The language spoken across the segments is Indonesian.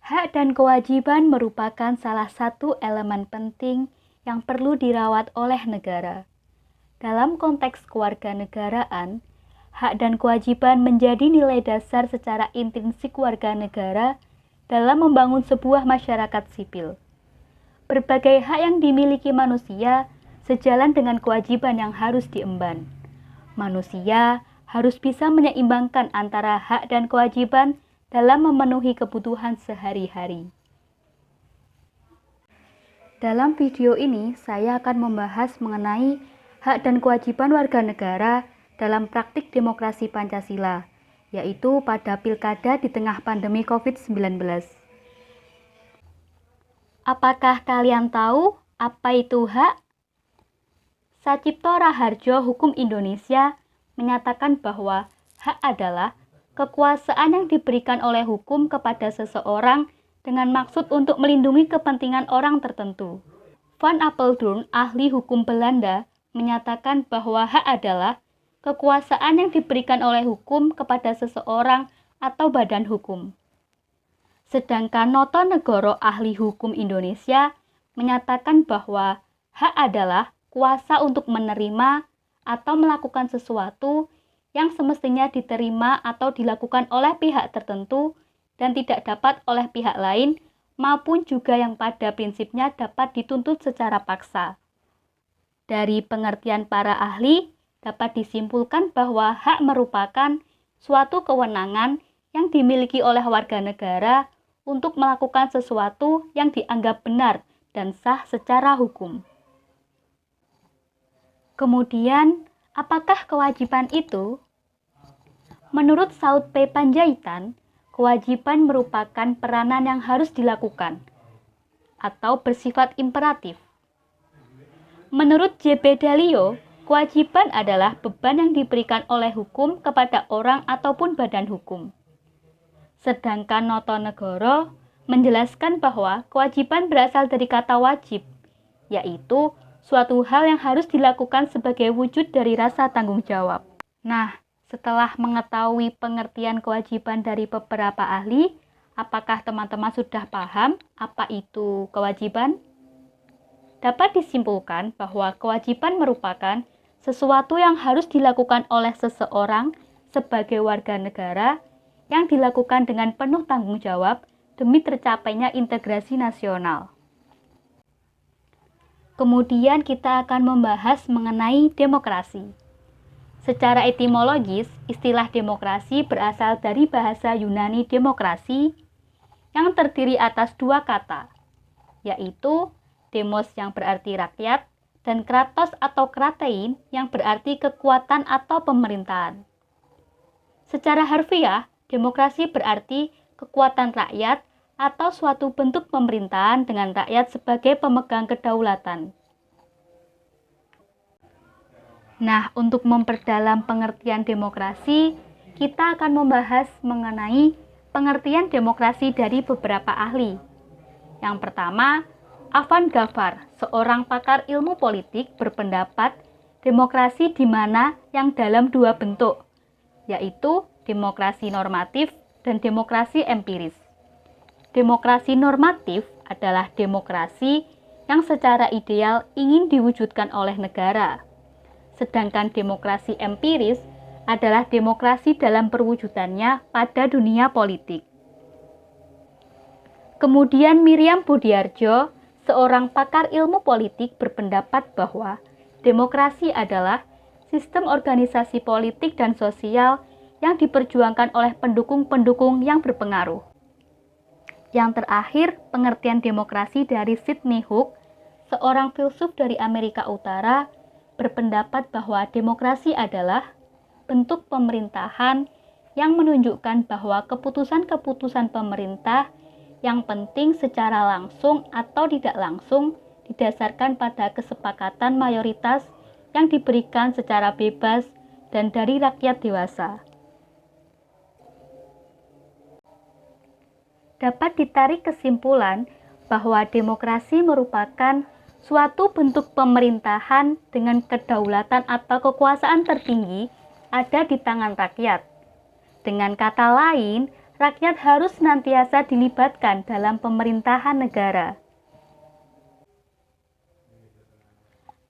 Hak dan kewajiban merupakan salah satu elemen penting yang perlu dirawat oleh negara. Dalam konteks kewarganegaraan, hak dan kewajiban menjadi nilai dasar secara intrinsik warga negara dalam membangun sebuah masyarakat sipil. Berbagai hak yang dimiliki manusia sejalan dengan kewajiban yang harus diemban. Manusia harus bisa menyeimbangkan antara hak dan kewajiban dalam memenuhi kebutuhan sehari-hari. Dalam video ini, saya akan membahas mengenai hak dan kewajiban warga negara dalam praktik demokrasi Pancasila, yaitu pada pilkada di tengah pandemi COVID-19. Apakah kalian tahu apa itu hak? Sacipto Raharjo Hukum Indonesia menyatakan bahwa hak adalah kekuasaan yang diberikan oleh hukum kepada seseorang dengan maksud untuk melindungi kepentingan orang tertentu. Van Apeldoorn, ahli hukum Belanda, menyatakan bahwa hak adalah kekuasaan yang diberikan oleh hukum kepada seseorang atau badan hukum. Sedangkan Noto Negoro, ahli hukum Indonesia, menyatakan bahwa hak adalah kuasa untuk menerima atau melakukan sesuatu yang semestinya diterima atau dilakukan oleh pihak tertentu dan tidak dapat oleh pihak lain, maupun juga yang pada prinsipnya dapat dituntut secara paksa. Dari pengertian para ahli, dapat disimpulkan bahwa hak merupakan suatu kewenangan yang dimiliki oleh warga negara untuk melakukan sesuatu yang dianggap benar dan sah secara hukum. Kemudian, apakah kewajiban itu? Menurut Saud P. Panjaitan, kewajiban merupakan peranan yang harus dilakukan atau bersifat imperatif. Menurut J.B. Dalio, kewajiban adalah beban yang diberikan oleh hukum kepada orang ataupun badan hukum. Sedangkan Noto Negoro menjelaskan bahwa kewajiban berasal dari kata wajib, yaitu suatu hal yang harus dilakukan sebagai wujud dari rasa tanggung jawab. Nah, setelah mengetahui pengertian kewajiban dari beberapa ahli, apakah teman-teman sudah paham apa itu kewajiban? Dapat disimpulkan bahwa kewajiban merupakan sesuatu yang harus dilakukan oleh seseorang sebagai warga negara yang dilakukan dengan penuh tanggung jawab demi tercapainya integrasi nasional. Kemudian kita akan membahas mengenai demokrasi. Secara etimologis, istilah demokrasi berasal dari bahasa Yunani demokrasi yang terdiri atas dua kata, yaitu demos yang berarti rakyat dan kratos atau kratein yang berarti kekuatan atau pemerintahan. Secara harfiah, demokrasi berarti kekuatan rakyat atau suatu bentuk pemerintahan dengan rakyat sebagai pemegang kedaulatan. Nah, untuk memperdalam pengertian demokrasi, kita akan membahas mengenai pengertian demokrasi dari beberapa ahli. Yang pertama, Afan Ghaffar, seorang pakar ilmu politik, berpendapat demokrasi di mana yang dalam dua bentuk, yaitu demokrasi normatif dan demokrasi empiris. Demokrasi normatif adalah demokrasi yang secara ideal ingin diwujudkan oleh negara. Sedangkan demokrasi empiris adalah demokrasi dalam perwujudannya pada dunia politik. Kemudian Miriam Budiarjo, seorang pakar ilmu politik, berpendapat bahwa demokrasi adalah sistem organisasi politik dan sosial yang diperjuangkan oleh pendukung-pendukung yang berpengaruh. Yang terakhir, pengertian demokrasi dari Sidney Hook, seorang filsuf dari Amerika Utara, berpendapat bahwa demokrasi adalah bentuk pemerintahan yang menunjukkan bahwa keputusan-keputusan pemerintah yang penting secara langsung atau tidak langsung didasarkan pada kesepakatan mayoritas yang diberikan secara bebas dan dari rakyat dewasa. Dapat ditarik kesimpulan bahwa demokrasi merupakan suatu bentuk pemerintahan dengan kedaulatan atau kekuasaan tertinggi ada di tangan rakyat. Dengan kata lain, rakyat harus senantiasa dilibatkan dalam pemerintahan negara.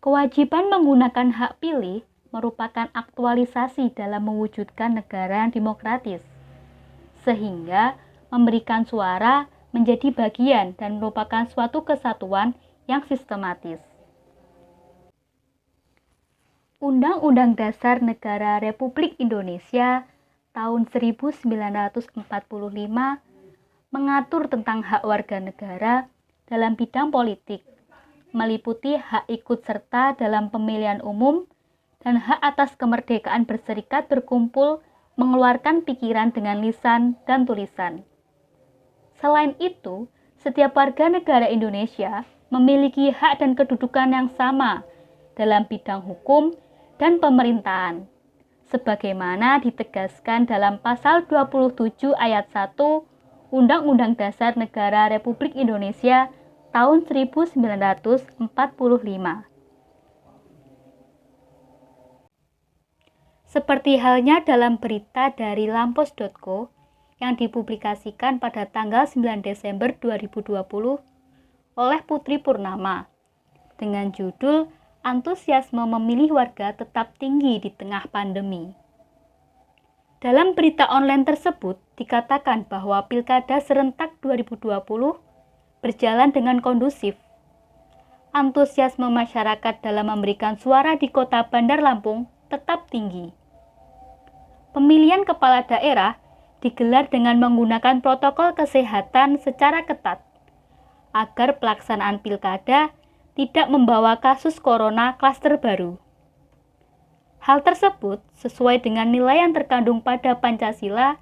Kewajiban menggunakan hak pilih merupakan aktualisasi dalam mewujudkan negara yang demokratis, sehingga memberikan suara menjadi bagian dan merupakan suatu kesatuan yang sistematis. Undang-Undang Dasar Negara Republik Indonesia tahun 1945 mengatur tentang hak warga negara dalam bidang politik, meliputi hak ikut serta dalam pemilihan umum dan hak atas kemerdekaan berserikat, berkumpul, mengeluarkan pikiran dengan lisan dan tulisan. Selain itu, setiap warga negara Indonesia memiliki hak dan kedudukan yang sama dalam bidang hukum dan pemerintahan, sebagaimana ditegaskan dalam pasal 27 ayat 1 Undang-Undang Dasar Negara Republik Indonesia tahun 1945. Seperti halnya dalam berita dari lampos.co yang dipublikasikan pada tanggal 9 Desember 2020 oleh Putri Purnama dengan judul "Antusiasme Memilih Warga Tetap Tinggi di Tengah Pandemi". Dalam berita online tersebut dikatakan bahwa Pilkada serentak 2020 berjalan dengan kondusif. Antusiasme masyarakat dalam memberikan suara di Kota Bandar Lampung tetap tinggi. Pemilihan kepala daerah digelar dengan menggunakan protokol kesehatan secara ketat, agar pelaksanaan pilkada tidak membawa kasus corona klaster baru. Hal tersebut sesuai dengan nilai yang terkandung pada Pancasila,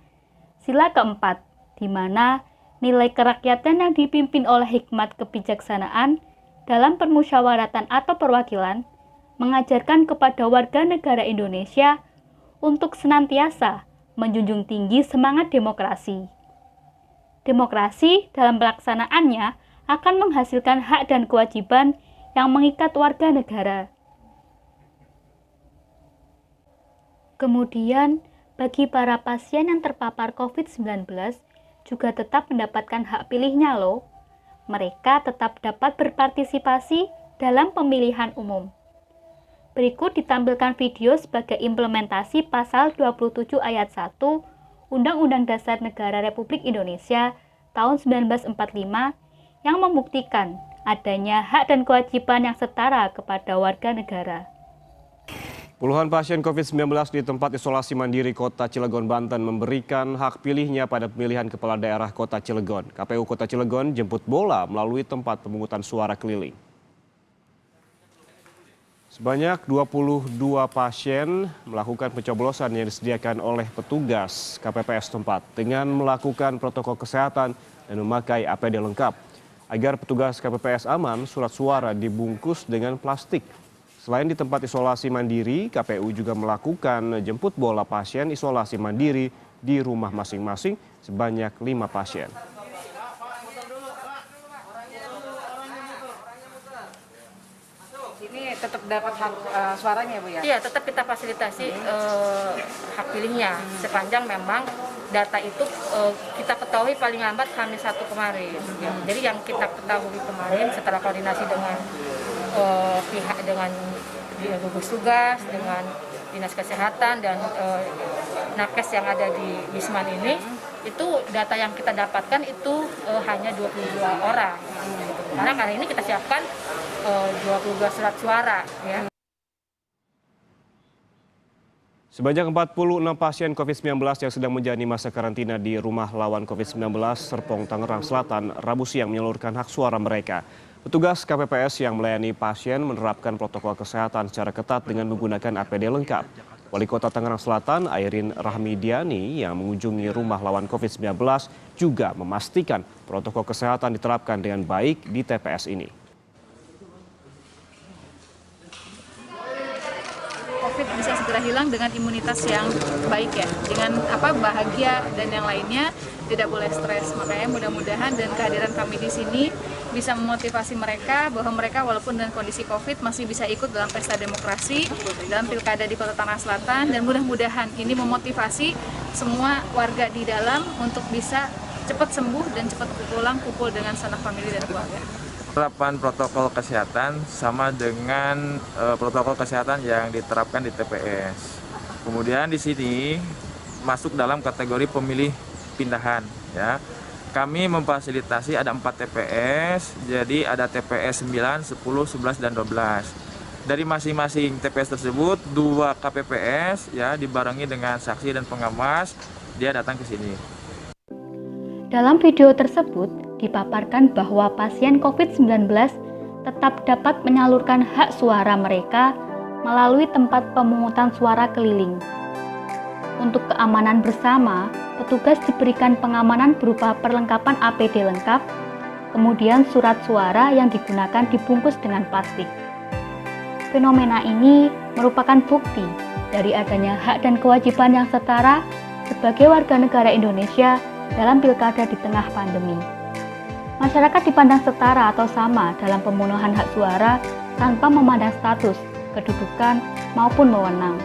sila keempat, di mana nilai kerakyatan yang dipimpin oleh hikmat kebijaksanaan dalam permusyawaratan atau perwakilan mengajarkan kepada warga negara Indonesia untuk senantiasa menjunjung tinggi semangat demokrasi. Demokrasi dalam pelaksanaannya akan menghasilkan hak dan kewajiban yang mengikat warga negara. Kemudian, bagi para pasien yang terpapar COVID-19 juga tetap mendapatkan hak pilihnya loh. Mereka tetap dapat berpartisipasi dalam pemilihan umum. Berikut ditampilkan video sebagai implementasi pasal 27 ayat 1 Undang-Undang Dasar Negara Republik Indonesia tahun 1945 yang membuktikan adanya hak dan kewajiban yang setara kepada warga negara. Puluhan pasien COVID-19 di tempat isolasi mandiri Kota Cilegon, Banten memberikan hak pilihnya pada pemilihan kepala daerah Kota Cilegon. KPU Kota Cilegon jemput bola melalui tempat pemungutan suara keliling. Sebanyak 22 pasien melakukan pencoblosan yang disediakan oleh petugas KPPS tempat dengan melakukan protokol kesehatan dan memakai APD lengkap. Agar petugas KPPS aman, surat suara dibungkus dengan plastik. Selain di tempat isolasi mandiri, KPU juga melakukan jemput bola pasien isolasi mandiri di rumah masing-masing sebanyak 5 pasien. Ini tetap dapat hak suaranya, Bu ya? Iya, tetap kita fasilitasi hak pilihnya sepanjang memang data itu kita ketahui paling lambat H-1 kemarin. Ya. Jadi yang kita ketahui kemarin setelah koordinasi dengan pihak dengan gugus tugas, dengan dinas kesehatan dan nakes yang ada di Wisman ini, itu data yang kita dapatkan itu hanya 22 orang. Karena kali ini kita siapkan 22 surat suara. Ya. Sebanyak 46 pasien COVID-19 yang sedang menjalani masa karantina di rumah lawan COVID-19 Serpong, Tangerang Selatan, Rabu siang menyalurkan hak suara mereka. Petugas KPPS yang melayani pasien menerapkan protokol kesehatan secara ketat dengan menggunakan APD lengkap. Wali Kota Tangerang Selatan, Airin Rahmidiani, yang mengunjungi rumah lawan COVID-19 juga memastikan protokol kesehatan diterapkan dengan baik di TPS ini. COVID bisa segera hilang dengan imunitas yang baik ya, dengan bahagia dan yang lainnya, tidak boleh stres. Makanya mudah-mudahan dan kehadiran kami di sini bisa memotivasi mereka bahwa mereka walaupun dengan kondisi COVID masih bisa ikut dalam pesta demokrasi dalam pilkada di Kota Tangerang Selatan, dan mudah-mudahan ini memotivasi semua warga di dalam untuk bisa cepat sembuh dan cepat pulang kumpul dengan sanak famili dan keluarga. Penerapan protokol kesehatan sama dengan protokol kesehatan yang diterapkan di TPS. Kemudian di sini masuk dalam kategori pemilih pindahan, ya. Kami memfasilitasi ada 4 TPS, jadi ada TPS 9, 10, 11, dan 12. Dari masing-masing TPS tersebut, 2 KPPS ya dibarengi dengan saksi dan pengawas, dia datang ke sini. Dalam video tersebut, dipaparkan bahwa pasien COVID-19 tetap dapat menyalurkan hak suara mereka melalui tempat pemungutan suara keliling. Untuk keamanan bersama, petugas diberikan pengamanan berupa perlengkapan APD lengkap, kemudian surat suara yang digunakan dibungkus dengan plastik. Fenomena ini merupakan bukti dari adanya hak dan kewajiban yang setara sebagai warga negara Indonesia dalam pilkada di tengah pandemi. Masyarakat dipandang setara atau sama dalam pemenuhan hak suara tanpa memandang status, kedudukan, maupun wewenang.